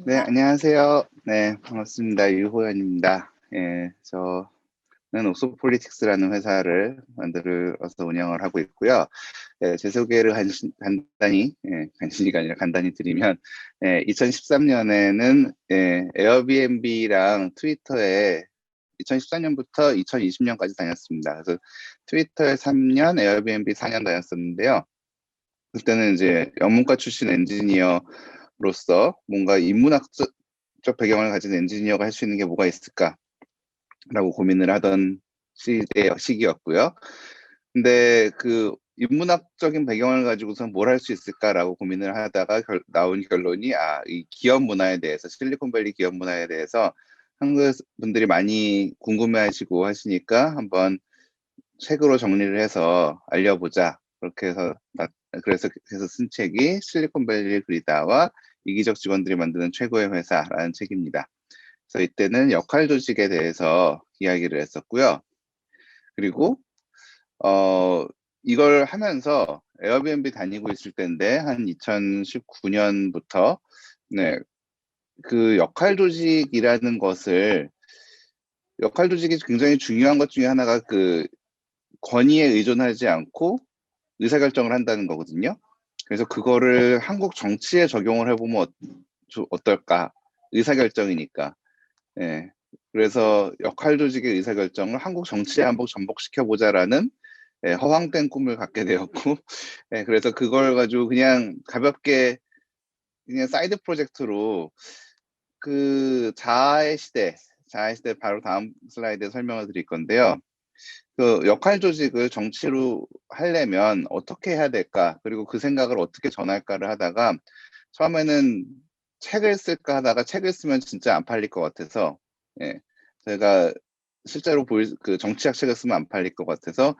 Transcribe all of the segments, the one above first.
네, 안녕하세요. 네, 반갑습니다. 유호연입니다. 예, 저는 옥소폴리틱스라는 회사를 만들어서 운영을 하고 있고요. 예, 제 소개를 간단히, 간신히가 아니라 간단히 드리면, 2013년에는 에어비앤비랑 트위터에 2014년부터 2020년까지 다녔습니다. 그래서 트위터에 3년, 에어비앤비 4년 다녔었는데요. 그때는 이제 영문과 출신 엔지니어로서 뭔가 인문학적 배경을 가진 엔지니어가 할 수 있는 게 뭐가 있을까라고 고민을 하던 시기였고요. 근데 그 인문학적인 배경을 가지고선 뭘 할 수 있을까라고 고민을 하다가 나온 결론이 이 기업 문화에 대해서, 실리콘밸리 기업 문화에 대해서 한국 분들이 많이 궁금해하시고 하시니까 한번 책으로 정리를 해서 알려보자. 그렇게 해서 그래서 쓴 책이 실리콘밸리 그리다와 이기적 직원들이 만드는 최고의 회사라는 책입니다. 그래서 이때는 역할 조직에 대해서 이야기를 했었고요. 그리고 이걸 하면서 에어비앤비 다니고 있을 때인데 한 2019년부터 그 역할 조직이라는 것을, 역할 조직이 굉장히 중요한 것 중에 하나가 그 권위에 의존하지 않고 의사결정을 한다는 거거든요. 그래서 그거를 한국 정치에 적용을 해보면 어떨까? 의사결정이니까. 예. 그래서 역할 조직의 의사결정을 한국 정치에 한번 전복시켜보자라는 허황된 꿈을 갖게 되었고, 그래서 그걸 가지고 그냥 가볍게 그냥 사이드 프로젝트로 그 자아의 시대 바로 다음 슬라이드에 설명을 드릴 건데요. 그 역할 조직을 정치로 하려면 어떻게 해야 될까? 그리고 그 생각을 어떻게 전할까를 하다가 처음에는 책을 쓸까 하다가 책을 쓰면 진짜 안 팔릴 것 같아서, 예, 제가 실제로 그 정치학 책을 쓰면 안 팔릴 것 같아서,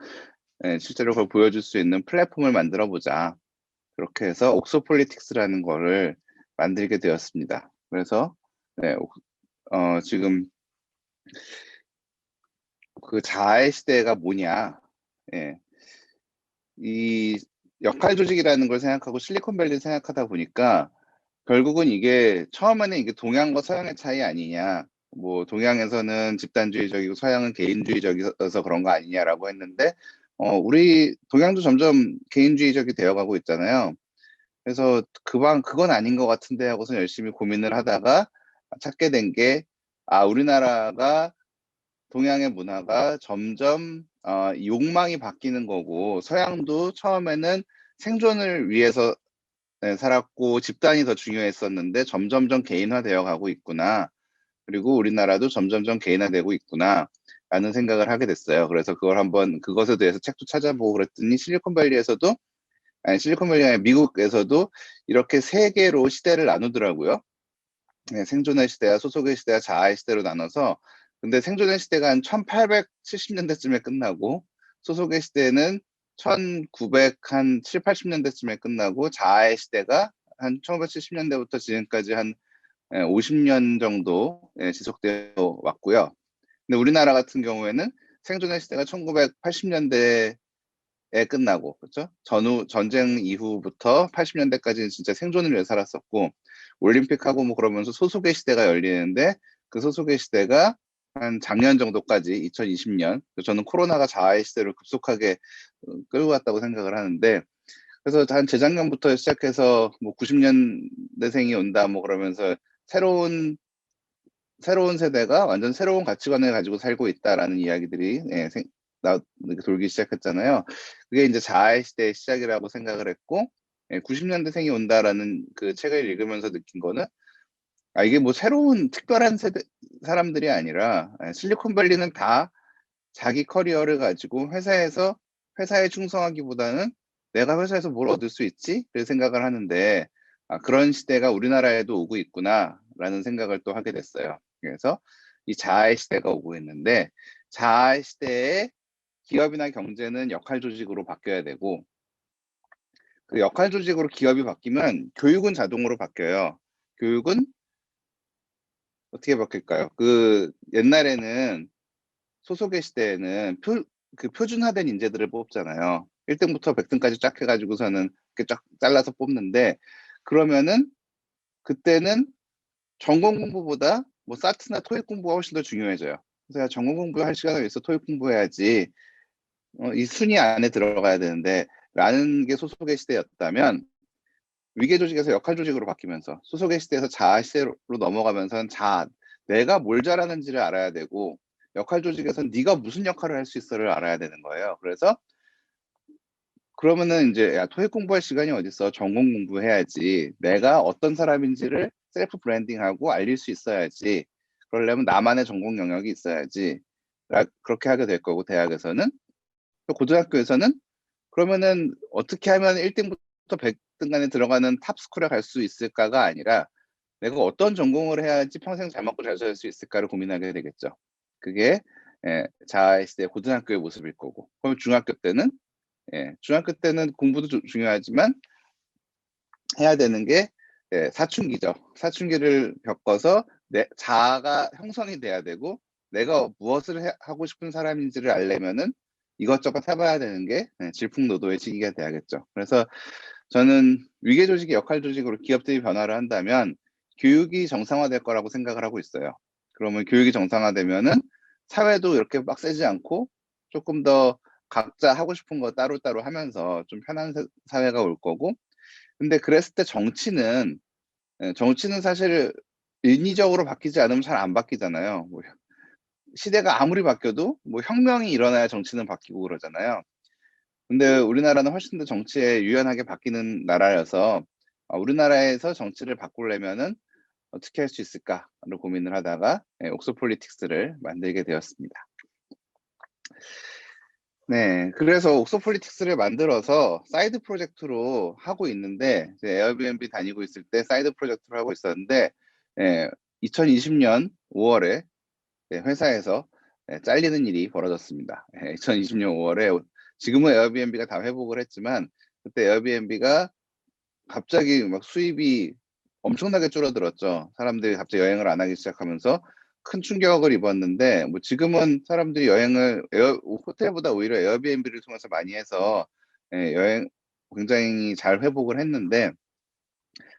실제로 그걸 보여줄 수 있는 플랫폼을 만들어 보자. 그렇게 해서 옥소폴리틱스라는 거를 만들게 되었습니다. 그래서 네, 지금 그 자아의 시대가 뭐냐? 예, 이 역할 조직이라는 걸 생각하고 실리콘밸리를 생각하다 보니까 결국은 이게 처음에는 이게 동양과 서양의 차이 아니냐, 뭐 동양에서는 집단주의적이고 서양은 개인주의적이어서 그런 거 아니냐라고 했는데, 우리 동양도 점점 개인주의적이 되어가고 있잖아요. 그래서 그건 아닌 것 같은데 하고서 열심히 고민을 하다가 찾게 된 게, 우리나라가 동양의 문화가 점점 욕망이 바뀌는 거고, 서양도 처음에는 생존을 위해서 살았고 집단이 더 중요했었는데 점점점 개인화되어 가고 있구나. 그리고 우리나라도 점점점 개인화되고 있구나. 라는 생각을 하게 됐어요. 그래서 그것에 대해서 책도 찾아보고 그랬더니 실리콘밸리 아니라 미국에서도 이렇게 세 개로 시대를 나누더라고요. 생존의 시대와 소속의 시대와 자아의 시대로 나눠서, 근데 생존의 시대가 한 1870년대쯤에 끝나고 소속의 시대는 1970, 80년대쯤에 끝나고 자아의 시대가 한 1970년대부터 지금까지 한 50년 정도 지속되어 왔고요. 근데 우리나라 같은 경우에는 생존의 시대가 1980년대에 끝나고, 그렇죠? 전쟁 이후부터 80년대까지는 진짜 생존을 위해 살았었고, 올림픽하고 뭐 그러면서 소속의 시대가 열리는데, 그 소속의 시대가 한 작년 정도까지, 2020년, 저는 코로나가 자아의 시대를 급속하게 끌고 갔다고 생각을 하는데, 그래서 한 재작년부터 시작해서 뭐 90년대생이 온다 뭐 그러면서 새로운 세대가 완전 새로운 가치관을 가지고 살고 있다라는 이야기들이 돌기 시작했잖아요. 그게 이제 자아의 시대의 시작이라고 생각을 했고, 90년대생이 온다라는 그 책을 읽으면서 느낀 거는, 이게 뭐 새로운 특별한 세대 사람들이 아니라, 실리콘밸리는 다 자기 커리어를 가지고 회사에 충성하기보다는 내가 회사에서 뭘 얻을 수 있지? 그 생각을 하는데, 그런 시대가 우리나라에도 오고 있구나라는 생각을 또 하게 됐어요. 그래서 이 자아의 시대가 오고 있는데, 자아의 시대에 기업이나 경제는 역할 조직으로 바뀌어야 되고, 그 역할 조직으로 기업이 바뀌면 교육은 자동으로 바뀌어요. 교육은 어떻게 바뀔까요? 그 옛날에는, 소속의 시대에는 그 표준화된 인재들을 뽑잖아요. 1등부터 100등까지 쫙 해가지고서는 이렇게 쫙 잘라서 뽑는데, 그러면은 그때는 전공 공부보다 뭐 사트나 토익 공부가 훨씬 더 중요해져요. 그래서 전공 공부할 시간을 위해서 토익 공부해야지 이 순위 안에 들어가야 되는데 라는 게 소속의 시대였다면 위계 조직에서 역할 조직으로 바뀌면서 소속의 시대에서 자아 시대로 넘어가면서는 내가 뭘 잘하는지를 알아야 되고 역할 조직에서는 네가 무슨 역할을 할 수 있어를 알아야 되는 거예요. 그래서 그러면은 이제 야 토익 공부할 시간이 어딨어. 전공 공부해야지. 내가 어떤 사람인지를 셀프 브랜딩하고 알릴 수 있어야지. 그러려면 나만의 전공 영역이 있어야지. 그렇게 하게 될 거고 대학에서는. 또 고등학교에서는 그러면은 어떻게 하면 1등부터 100등 간에 들어가는 탑스쿨에 갈 수 있을까가 아니라 내가 어떤 전공을 해야지 평생 잘 먹고 잘 살 수 있을까를 고민하게 되겠죠. 그게 자아의 시대 고등학교의 모습일 거고. 그럼 중학교 때는 공부도 중요하지만 해야 되는 게 사춘기죠. 사춘기를 겪어서 내 자아가 형성이 돼야 되고 내가 무엇을 하고 싶은 사람인지를 알려면은 이것저것 해봐야 되는 게 질풍노도의 시기가 돼야겠죠. 그래서 저는 위계 조직이 역할 조직으로 기업들이 변화를 한다면 교육이 정상화될 거라고 생각을 하고 있어요. 그러면 교육이 정상화되면은 사회도 이렇게 빡세지 않고 조금 더 각자 하고 싶은 거 따로따로 하면서 좀 편한 사회가 올 거고, 근데 그랬을 때 정치는 사실 인위적으로 바뀌지 않으면 잘 안 바뀌잖아요. 뭐 시대가 아무리 바뀌어도 뭐 혁명이 일어나야 정치는 바뀌고 그러잖아요. 근데 우리나라는 훨씬 더 정치에 유연하게 바뀌는 나라여서 우리나라에서 정치를 바꾸려면은 어떻게 할 수 있을까를 고민을 하다가 옥소폴리틱스를 만들게 되었습니다. 네, 그래서 옥소폴리틱스를 만들어서 사이드 프로젝트로 하고 있는데, 에어비앤비 다니고 있을 때 사이드 프로젝트를 하고 있었는데 2020년 5월에 회사에서 잘리는 일이 벌어졌습니다. 2020년 5월에 지금은 에어비앤비가 다 회복을 했지만 그때 에어비앤비가 갑자기 막 수입이 엄청나게 줄어들었죠. 사람들이 갑자기 여행을 안 하기 시작하면서 큰 충격을 입었는데 뭐 지금은 사람들이 여행을 호텔보다 오히려 에어비앤비를 통해서 많이 해서 여행 굉장히 잘 회복을 했는데,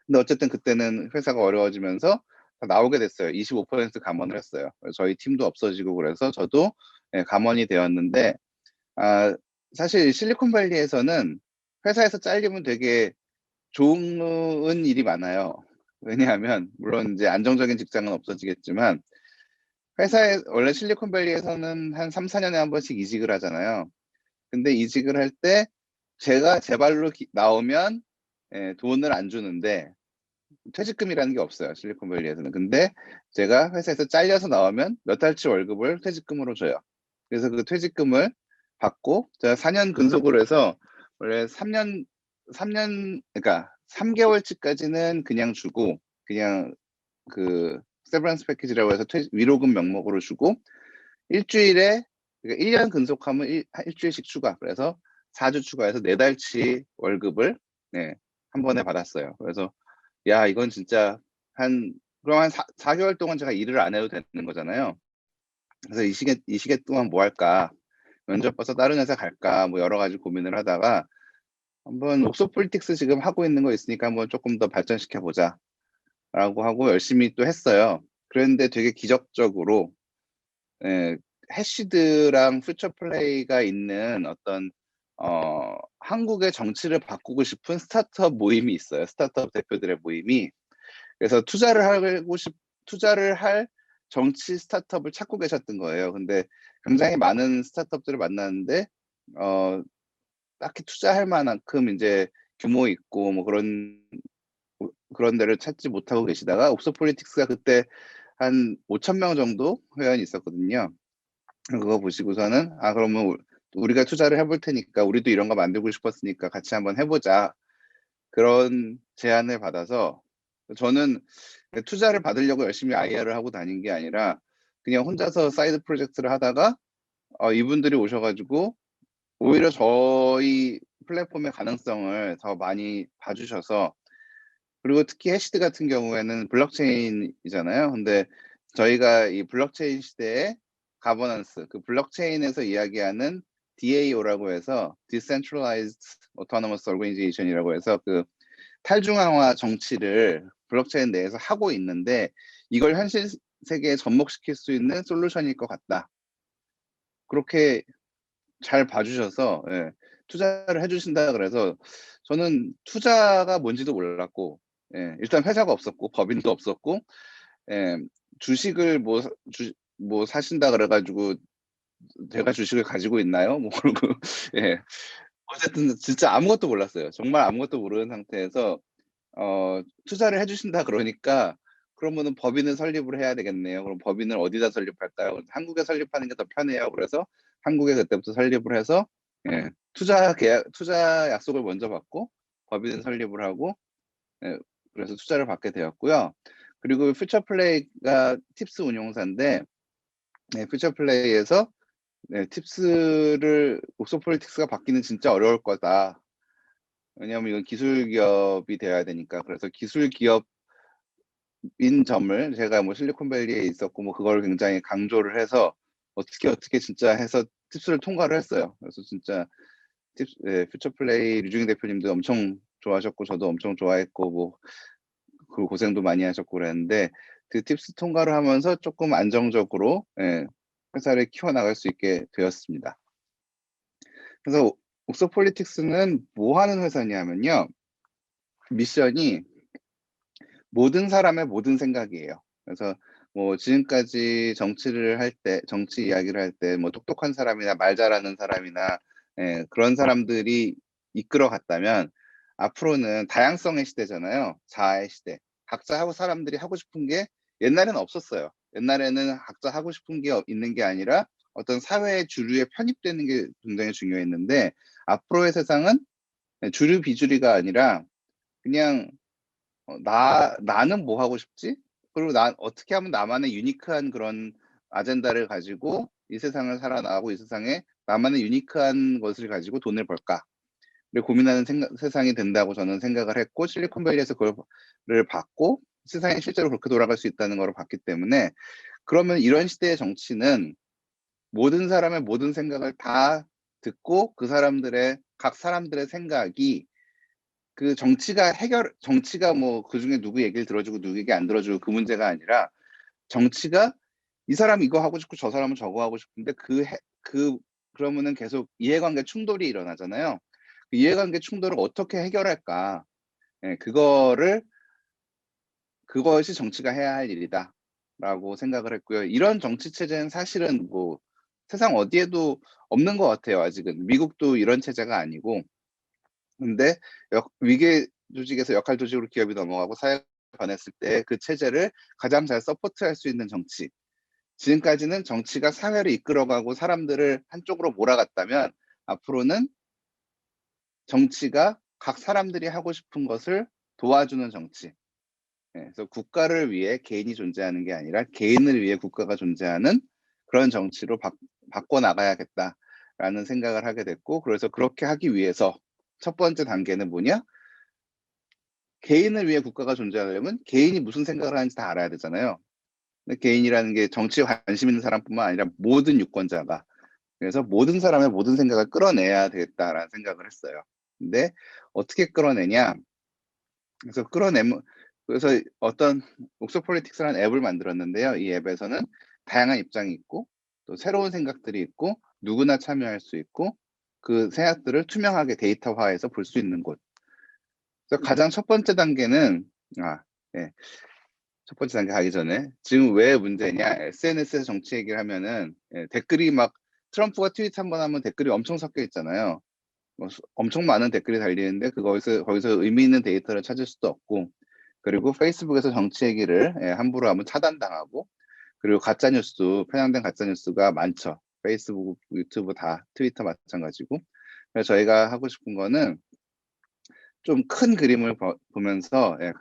근데 어쨌든 그때는 회사가 어려워지면서 다 나오게 됐어요. 25% 감원을 했어요. 저희 팀도 없어지고 그래서 저도 감원이 되었는데 사실 실리콘밸리에서는 회사에서 잘리면 되게 좋은 일이 많아요. 왜냐하면 물론 이제 안정적인 직장은 없어지겠지만 회사에 원래 실리콘밸리에서는 한 3-4년에 한 번씩 이직을 하잖아요. 근데 이직을 할 때 제가 제 발로 나오면 돈을 안 주는데 퇴직금이라는 게 없어요, 실리콘밸리에서는. 근데 제가 회사에서 잘려서 나오면 몇 달치 월급을 퇴직금으로 줘요. 그래서 그 퇴직금을 받고 제가 4년 근속을 해서 원래 3년 그러니까 3개월치까지는 그냥 주고 그냥 그 세브란스 패키지라고 해서 위로금 명목으로 주고 일주일에 그러니까 1년 근속하면 일주일씩 추가. 그래서 4주 추가해서 4달치 월급을 한 번에 받았어요. 그래서 야, 이건 진짜 그럼 한 4개월 동안 제가 일을 안 해도 되는 거잖아요. 그래서 이 시기 동안 뭐 할까? 면접 봐서 다른 회사 갈까? 뭐 여러 가지 고민을 하다가 한번 옥소폴리틱스 지금 하고 있는 거 있으니까 한번 조금 더 발전시켜 보자라고 하고 열심히 또 했어요. 그랬는데 되게 기적적으로 해시드랑 퓨처 플레이가 있는 어떤 한국의 정치를 바꾸고 싶은 스타트업 모임이 있어요. 스타트업 대표들의 모임이. 그래서 투자를 할 정치 스타트업을 찾고 계셨던 거예요. 근데 굉장히 많은 스타트업들을 만났는데 딱히 투자할 만큼 이제 규모 있고 뭐 그런 데를 찾지 못하고 계시다가 옥소폴리틱스가 그때 한 5,000명 정도 회원이 있었거든요. 그거 보시고서는 그러면 우리가 투자를 해볼 테니까 우리도 이런 거 만들고 싶었으니까 같이 한번 해보자. 그런 제안을 받아서 저는 투자를 받으려고 열심히 IR을 하고 다닌 게 아니라 그냥 혼자서 사이드 프로젝트를 하다가 이분들이 오셔가지고 오히려 저희 플랫폼의 가능성을 더 많이 봐주셔서, 그리고 특히 해시드 같은 경우에는 블록체인이잖아요. 근데 저희가 이 블록체인 시대에 가버넌스, 그 블록체인에서 이야기하는 DAO라고 해서 Decentralized Autonomous Organization이라고 해서 그 탈중앙화 정치를 블록체인 내에서 하고 있는데 이걸 현실 세계에 접목시킬 수 있는 솔루션일 것 같다. 그렇게 잘 봐주셔서 예, 투자를 해주신다 그래서 저는 투자가 뭔지도 몰랐고 예, 일단 회사가 없었고 법인도 없었고 예, 주식을 뭐 사신다 그래가지고 제가 주식을 가지고 있나요? 뭐 그러고 예, 어쨌든 진짜 아무것도 몰랐어요. 정말 아무것도 모르는 상태에서 투자를 해주신다 그러니까 그러면은 법인을 설립을 해야 되겠네요. 그럼 법인을 어디다 설립할까요? 그래서 한국에 설립하는 게 더 편해요. 그래서 한국에 그때부터 설립을 해서 예, 투자 약속을 먼저 받고 법인을 설립을 하고 예, 그래서 투자를 받게 되었고요. 그리고 퓨처플레이가 팁스 운용사인데 네, 퓨처플레이에서 네, 팁스를 옥소폴리틱스가 받기는 진짜 어려울 거다. 왜냐하면 이건 기술 기업이 되어야 되니까. 그래서 기술 기업인 점을 제가 뭐 실리콘밸리에 있었고 뭐 그걸 굉장히 강조를 해서 어떻게 진짜 해서 팁스를 통과를 했어요. 그래서 진짜 예, 퓨처플레이 류중희 대표님도 엄청 좋아하셨고 저도 엄청 좋아했고 뭐 그 고생도 많이 하셨고 그랬는데 그 팁스 통과를 하면서 조금 안정적으로 예, 회사를 키워나갈 수 있게 되었습니다. 그래서 옥서폴리틱스는 뭐 하는 회사냐면요. 미션이 모든 사람의 모든 생각이에요. 그래서 뭐 지금까지 정치를 할 때, 정치 이야기를 할 때 뭐 똑똑한 사람이나 말 잘하는 사람이나 예, 그런 사람들이 이끌어 갔다면 앞으로는 다양성의 시대잖아요. 자아의 시대. 각자 하고 사람들이 하고 싶은 게 옛날에는 없었어요. 옛날에는 각자 하고 싶은 게 있는 게 아니라 어떤 사회의 주류에 편입되는 게 굉장히 중요했는데 앞으로의 세상은 주류 비주류가 아니라 그냥 나는 뭐 하고 싶지? 그리고 나 어떻게 하면 나만의 유니크한 그런 아젠다를 가지고 이 세상을 살아나가고 이 세상에 나만의 유니크한 것을 가지고 돈을 벌까? 를 고민하는 세상이 된다고 저는 생각을 했고 실리콘밸리에서 그거를 받고 세상이 실제로 그렇게 돌아갈 수 있다는 걸 봤기 때문에 그러면 이런 시대의 정치는 모든 사람의 모든 생각을 다 듣고 그 사람들의 각 사람들의 생각이 그 정치가 뭐 그중에 누구 얘기를 들어주고 누구 얘기 안 들어주고 그 문제가 아니라 정치가 이 사람이 이거 하고 싶고 저 사람은 저거 하고 싶은데 그러면은 계속 이해관계 충돌이 일어나잖아요. 그 이해관계 충돌을 어떻게 해결할까? 예, 그것이 정치가 해야 할 일이다라고 생각을 했고요. 이런 정치 체제는 사실은 뭐 세상 어디에도 없는 것 같아요. 아직은 미국도 이런 체제가 아니고 근데 위계 조직에서 역할 조직으로 기업이 넘어가고 사회가 변했을 때 그 체제를 가장 잘 서포트할 수 있는 정치. 지금까지는 정치가 사회를 이끌어가고 사람들을 한쪽으로 몰아갔다면 앞으로는 정치가 각 사람들이 하고 싶은 것을 도와주는 정치. 예, 그래서 국가를 위해 개인이 존재하는 게 아니라 개인을 위해 국가가 존재하는 그런 정치로 바꿔 나가야겠다라는 생각을 하게 됐고 그래서 그렇게 하기 위해서 첫 번째 단계는 뭐냐? 개인을 위해 국가가 존재하려면 개인이 무슨 생각을 하는지 다 알아야 되잖아요. 근데 개인이라는 게 정치에 관심 있는 사람뿐만 아니라 모든 유권자가 그래서 모든 사람의 모든 생각을 끌어내야 되겠다라는 생각을 했어요. 근데 어떻게 끌어내냐? 그래서 그래서 어떤 옥소폴리틱스라는 앱을 만들었는데요. 이 앱에서는 다양한 입장이 있고 또 새로운 생각들이 있고 누구나 참여할 수 있고 그 생각들을 투명하게 데이터화해서 볼 수 있는 곳. 그래서 가장 첫 번째 단계는 예. 첫 번째 단계 가기 전에 지금 왜 문제냐 SNS에서 정치 얘기를 하면은 예, 댓글이 막 트럼프가 트윗 한 번 하면 댓글이 엄청 섞여 있잖아요. 엄청 많은 댓글이 달리는데 거기서 의미 있는 데이터를 찾을 수도 없고 그리고 페이스북에서 정치 얘기를 예, 함부로 하면 차단당하고 그리고 편향된 가짜 뉴스가 많죠. 페이스북, 유튜브 다 트위터 마찬가지고. 그래서 저희가 하고 싶은 거는 좀 큰 그림을 보면서 예,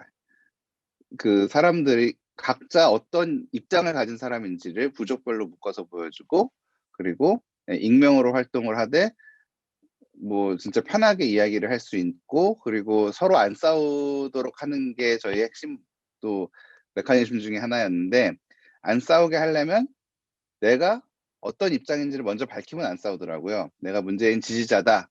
그 사람들이 각자 어떤 입장을 가진 사람인지를 부족별로 묶어서 보여주고 그리고 예, 익명으로 활동을 하되 뭐 진짜 편하게 이야기를 할 수 있고 그리고 서로 안 싸우도록 하는 게 저희 핵심 또 메커니즘 중에 하나였는데 안 싸우게 하려면 내가 어떤 입장인지를 먼저 밝히면 안 싸우더라고요. 내가 문재인 지지자다.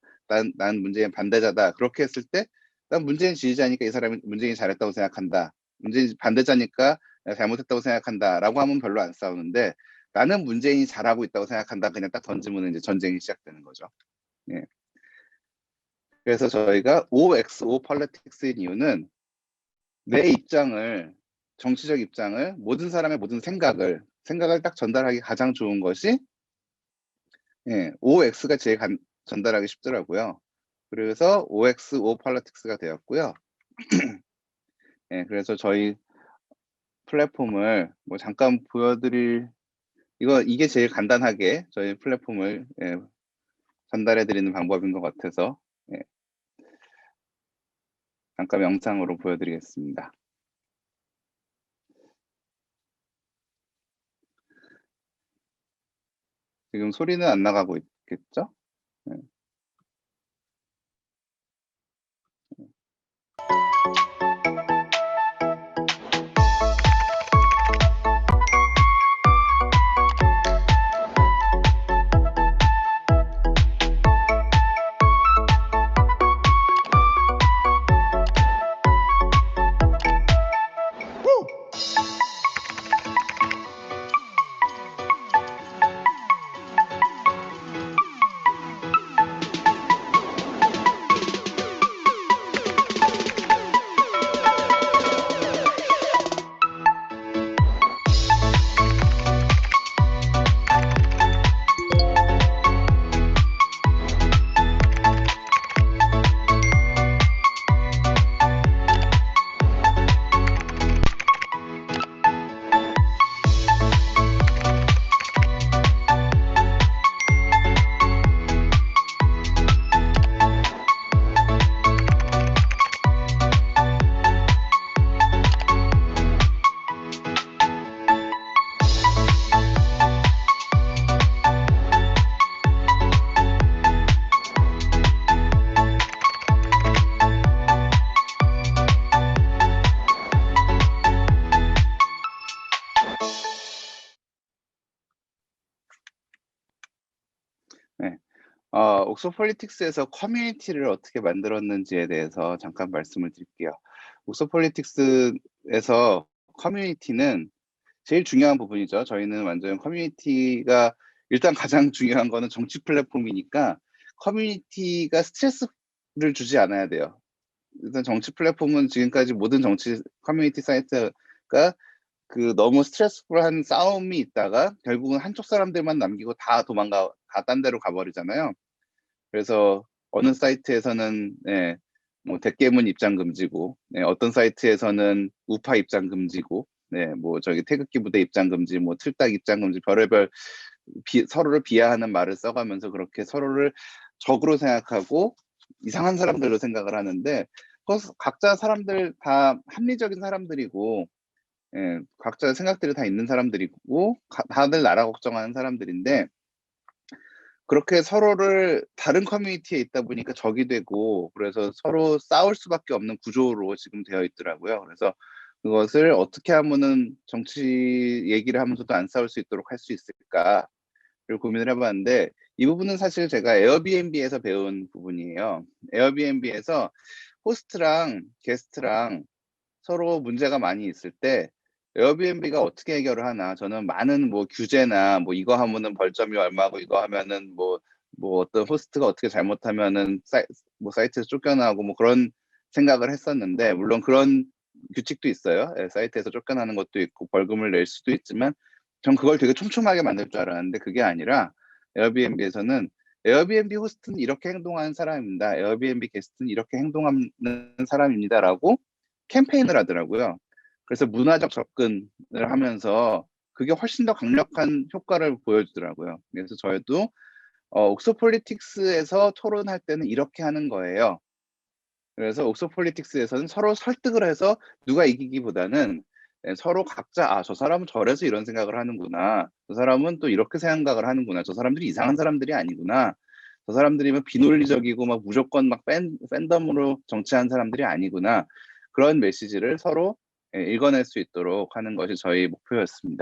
난 문재인 반대자다. 그렇게 했을 때 난 문재인 지지자니까 이 사람이 문재인이 잘했다고 생각한다. 문재인 반대자니까 내가 잘못했다고 생각한다라고 하면 별로 안 싸우는데 나는 문재인이 잘하고 있다고 생각한다. 그냥 딱 던지면 이제 전쟁이 시작되는 거죠. 예. 그래서 저희가 OXO 폴리틱스인 이유는 내 입장을 정치적 입장을 모든 사람의 모든 생각을 딱 전달하기 가장 좋은 것이 OX가 제일 전달하기 쉽더라고요. 그래서 OXO 폴리틱스가 되었고요. 그래서 저희 플랫폼을 뭐 잠깐 보여드릴 이게 제일 간단하게 저희 플랫폼을 전달해 드리는 방법인 것 같아서 잠깐 영상으로 보여드리겠습니다. 지금 소리는 안 나가고 있겠죠? 네. 옥스퍼드 폴리틱스에서 커뮤니티를 어떻게 만들었는지에 대해서 잠깐 말씀을 드릴게요. 옥스퍼드 폴리틱스에서 커뮤니티는 제일 중요한 부분이죠. 저희는 완전 커뮤니티가 일단 가장 중요한 거는 정치 플랫폼이니까 커뮤니티가 스트레스를 주지 않아야 돼요. 일단 정치 플랫폼은 지금까지 모든 정치 커뮤니티 사이트가 너무 스트레스풀한 싸움이 있다가 결국은 한쪽 사람들만 남기고 다 딴 데로 가버리잖아요. 그래서 어느 사이트에서는 뭐 대깨문 입장 금지고, 어떤 사이트에서는 우파 입장 금지고, 뭐 저기 태극기 부대 입장 금지, 뭐 틀딱 입장 금지, 별의별 서로를 비하하는 말을 써가면서 그렇게 서로를 적으로 생각하고 이상한 사람들로 생각을 하는데, 각자 사람들 다 합리적인 사람들이고, 각자 생각들이 다 있는 사람들이고, 다들 나라 걱정하는 사람들인데, 그렇게 서로를 다른 커뮤니티에 있다 보니까 적이 되고 그래서 서로 싸울 수밖에 없는 구조로 지금 되어 있더라고요. 그래서 그것을 어떻게 하면은 정치 얘기를 하면서도 안 싸울 수 있도록 할 수 있을까를 고민을 해봤는데 이 부분은 사실 제가 에어비앤비에서 배운 부분이에요. 에어비앤비에서 호스트랑 게스트랑 서로 문제가 많이 있을 때 에어비앤비가 어떻게 해결을 하나 저는 많은 뭐 규제나 뭐 이거 하면은 벌점이 얼마고 이거 하면은 뭐 어떤 호스트가 어떻게 잘못하면은 사이트에서 쫓겨나고 뭐 그런 생각을 했었는데 물론 그런 규칙도 있어요. 사이트에서 쫓겨나는 것도 있고 벌금을 낼 수도 있지만 전 그걸 되게 촘촘하게 만들 줄 알았는데 그게 아니라 에어비앤비에서는 에어비앤비 호스트는 이렇게 행동하는 사람입니다. 에어비앤비 게스트는 이렇게 행동하는 사람입니다라고 캠페인을 하더라고요. 그래서 문화적 접근을 하면서 그게 훨씬 더 강력한 효과를 보여주더라고요. 그래서 저희도 옥스퍼드 폴리틱스에서 토론할 때는 이렇게 하는 거예요. 그래서 옥스퍼드 폴리틱스에서는 서로 설득을 해서 누가 이기기보다는 서로 각자 저 사람은 저래서 이런 생각을 하는구나. 저 사람은 또 이렇게 생각을 하는구나. 저 사람들이 이상한 사람들이 아니구나. 저 사람들이 비논리적이고 막 무조건 막 팬덤으로 정치하는 사람들이 아니구나. 그런 메시지를 서로 읽어낼 수 있도록 하는 것이 저희 목표였습니다.